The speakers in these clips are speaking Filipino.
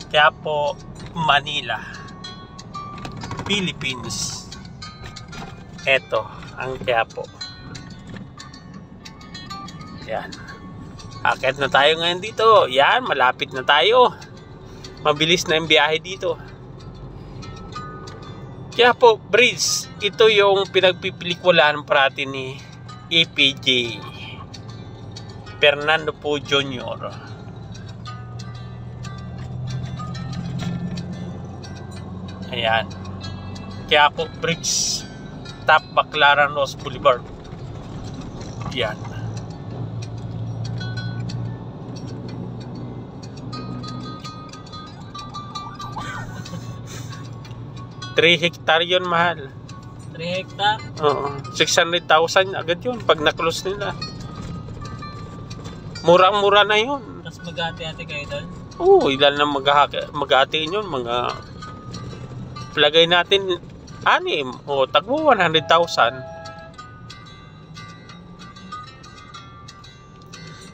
Quiapo, Manila, Philippines. Eto ang Quiapo. Yan. Akit na tayo ngayon dito. Yan, malapit na tayo. Mabilis na yung biyahe dito. Quiapo Bridge. Ito yung pinagpipelikulaan parati ni EPJ Fernando Poe Jr. Ayan. Quiapo Bridge. Top Baclaran Rose Boulevard. Yan. Three hectare yun, mahal. 3 hectare? Oo. 600,000 agad yun pag na-close nila. Murang-mura na yun. Tapos mag-ate-ate kayo doon? Oo, ilan na mag-atiin yun. Mga palagay natin 6 o tagbo 100,000.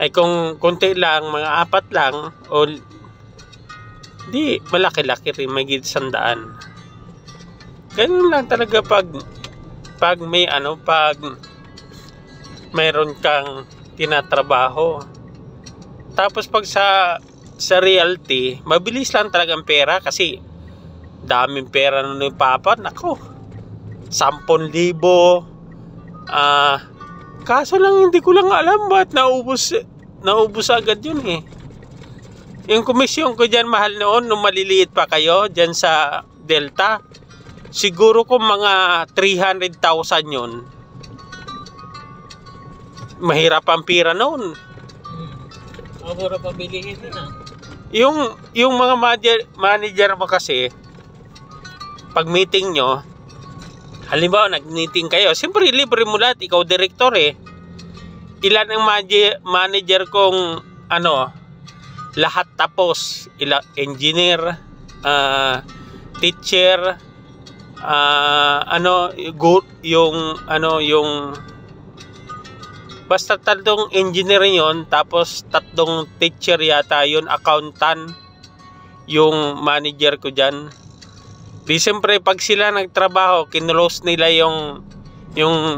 Ay kung konti lang, mga 4 lang, o di malaki-laki rin, may 100. Ganun lang talaga pag may pag mayroon kang tinatrabaho. Tapos pag sa realty, mabilis lang talagang pera kasi daming pera nun yung papa. Nako, 10,000. Kaso lang hindi ko lang alam ba't naubos agad yun eh. Yung komisyon ko dyan, mahal, noon nung maliliit pa kayo dyan sa Delta, siguro kung mga 300,000 yun. Mahirap ang pira noon. Mura pabilihin din ah. Yung mga manager mo kasi, pag meeting nyo, halimbawa nag-meeting kayo, siyempre libre mo lahat, ikaw direktor eh. Ilan ang manager kong lahat tapos, engineer, teacher, basta 3 engineer yon, tapos 3 teacher yata yun, accountant, yung manager ko dyan. Di siyempre pag sila nagtrabaho, kinulos nila yung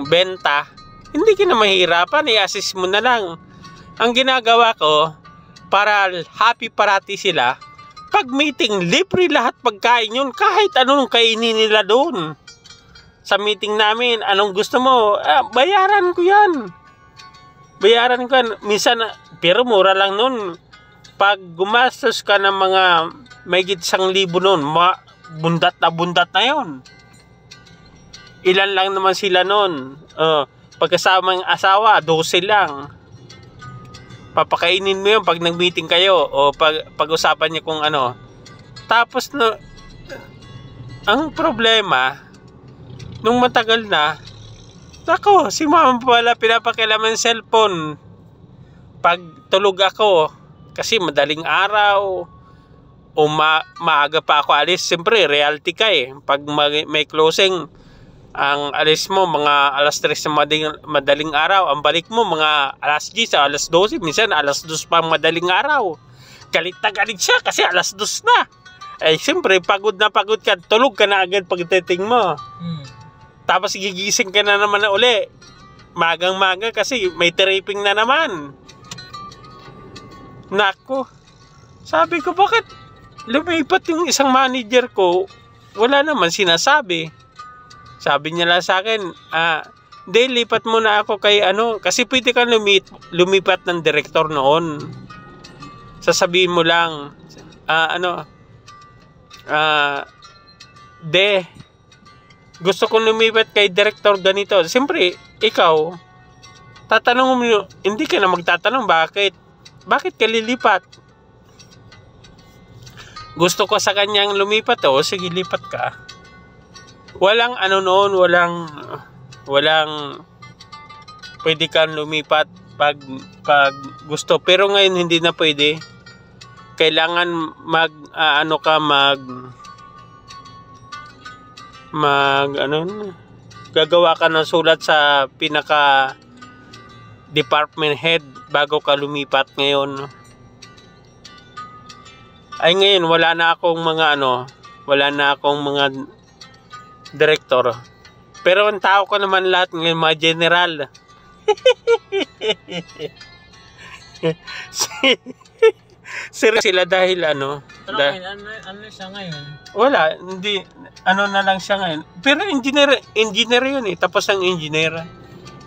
benta, hindi ka na mahirapan, i-assist mo na lang. Ang ginagawa ko, para happy parati sila, pag meeting, libre lahat pagkain yun, kahit anong kainin nila doon. Sa meeting namin, anong gusto mo? Bayaran ko yan. Bayaran ko yan. Minsan, pero mura lang nun. Pag gumastos ka ng mga may 1,000 nun, bundat na yun. Ilan lang naman sila nun. Pagkasamang asawa, 12 lang. Papakainin mo yun pag nag-meeting kayo o pag-usapan niyo kung ano. Tapos ang problema nung matagal na, nako, si mama pala pinapakialaman ng cellphone pag tulog ako kasi madaling araw o maaga pa ako alis. Siyempre reality ka eh, pag may closing, ang alis mo mga alas 3 na madaling araw, ang balik mo mga alas 10 sa alas 12, minsan alas 2 pa madaling araw. Galit na galit siya kasi alas 2 na. Eh siyempre pagod na pagod ka, tulog ka na agad pagdating mo. Tapos gigising ka na naman na uli magang-maga kasi may tripping na naman. Nako, sabi ko bakit lumipat yung isang manager ko, wala naman sinasabi. Sabi niya lang sa akin, hindi, lipat mo na ako kay kasi pwede kang lumipat ng direktor noon. Sasabihin mo lang, gusto kong lumipat kay direktor ganito. Siyempre, ikaw, tatanong mo, hindi ka na magtatanong, bakit ka lilipat? Gusto ko sa kanyang lumipat, sige, lipat ka. Walang noon, walang pwede kang lumipat pag gusto. Pero ngayon hindi na pwede. Kailangan gagawa ka ng sulat sa pinaka department head bago ka lumipat ngayon. Ay ngayon, wala na akong mga direktor. Pero ang tao ko naman lahat ngayon, mga general. Sila dahil Pero ano siya ngayon? wala, hindi, na lang siya ngayon. Pero engineer yun eh, tapos ang engineer.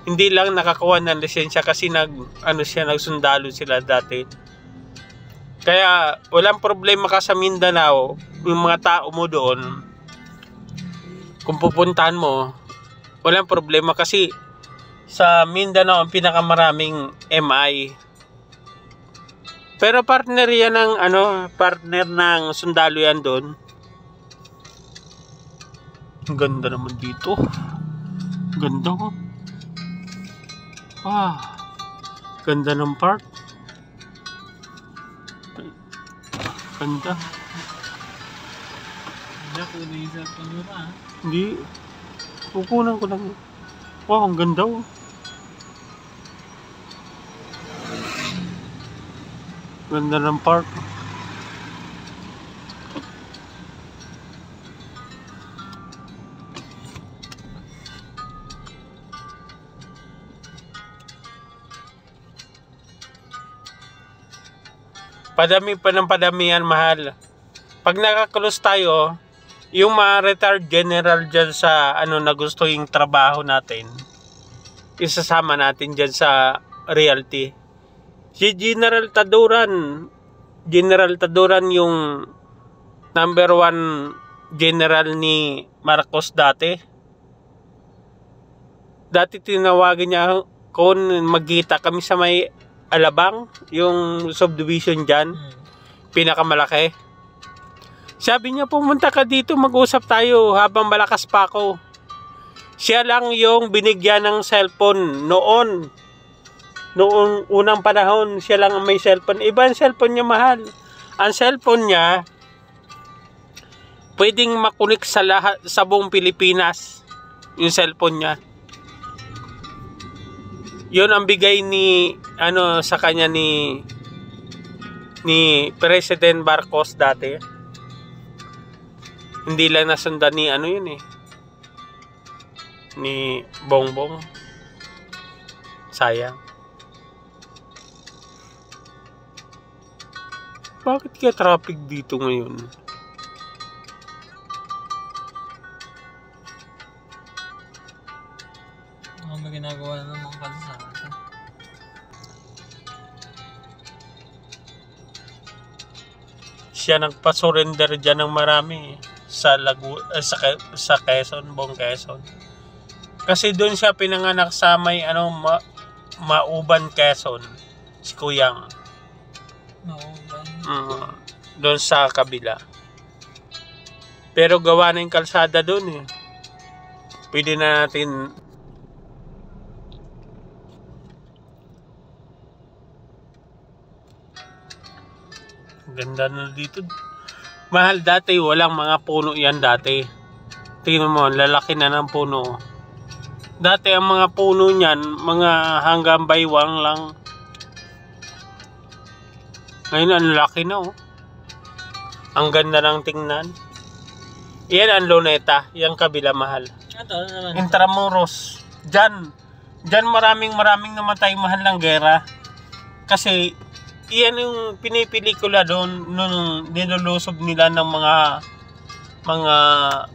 Hindi lang nakakuha ng lisensya kasi nagsundalo sila dati. Kaya walang problema ka sa Mindanao, yung mga tao mo doon, kung pupuntahan mo, walang problema kasi sa Mindanao ang pinakamaraming MI. Pero partner yan ng partner ng sundalo yan doon. Ang ganda naman dito. Ganda ko. Ganda ng park. Ganda. Wala, kunin sa pangura. Hindi. Kukunan ko lang. Wow, ang ganda oh. Ganda ng park. Padami pa ng padamihan, mahal. Pag nakaklose tayo, yung mga retired general dyan sa na gusto yung trabaho natin, isasama natin dyan sa realty. Si General Taduran yung number 1 general ni Marcos dati. Dati tinawagin niya kung magkita kami sa may Alabang, yung subdivision dyan, pinakamalaki. Sabi niya, pumunta ka dito, mag-usap tayo habang malakas pa ako. Siya lang yung binigyan ng cellphone noon unang panahon, siya lang ang may cellphone. Iba ang cellphone niya, mahal. Ang cellphone niya, pwedeng makunik sa buong Pilipinas, yung cellphone niya. Yun ang bigay sa kanya ni President Marcos dati. Hindi lang nasundan ni ni Bongbong. Sayang. Bakit kaya traffic dito ngayon? Ano ginagawa ng mga kalsada? Siya nagpa-surrender dyan ng marami sa Quezon, buong Quezon. Kasi doon siya pinanganak sa may Mauban, Quezon, si Kuyang. Mauban. Doon sa kabila. Pero gawa na yung kalsada doon eh. Pwede na natin ganda na dito. Mahal, dati walang mga puno yan dati. Tingnan mo, lalaki na ng puno. Dati ang mga puno niyan, mga hanggang baywang lang. Ngayon ang laki na oh. Ang ganda ng tingnan. Yan ang Luneta, yung kabila, mahal. Ito, ano naman? Intramuros. Diyan maraming namatay, mahal, ng gera. Kasi iyan yung pinipelikula doon nung nilulusob nila ng mga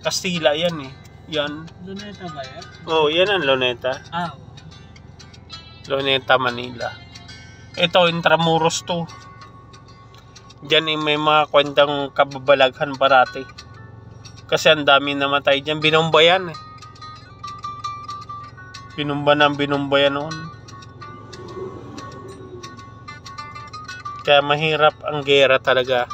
Kastila yan eh. Yan. Luneta ba yan? Oh, yan ang Luneta. Luneta, Manila. Ito, Intramuros to. Diyan eh, may mga kwentang kababalaghan parati. Kasi ang dami namatay diyan. Binomba yan eh. Binomba noon. Kaya mahirap ang gera talaga.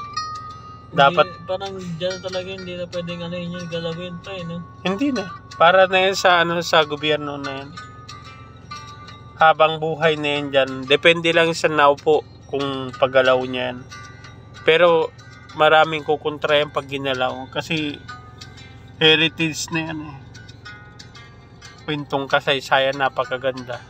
Dapat parang dyan talaga hindi na pwedeng yun galawin pa no? Hindi na. Para na yan sa gobyerno na yan. Habang buhay na yan dyan. Depende lang sa naupo kung paggalaw niya yan. Pero maraming kukontra yan pag ginalaw. Kasi heritage na yan eh. Kwentong kasaysayan, napakaganda.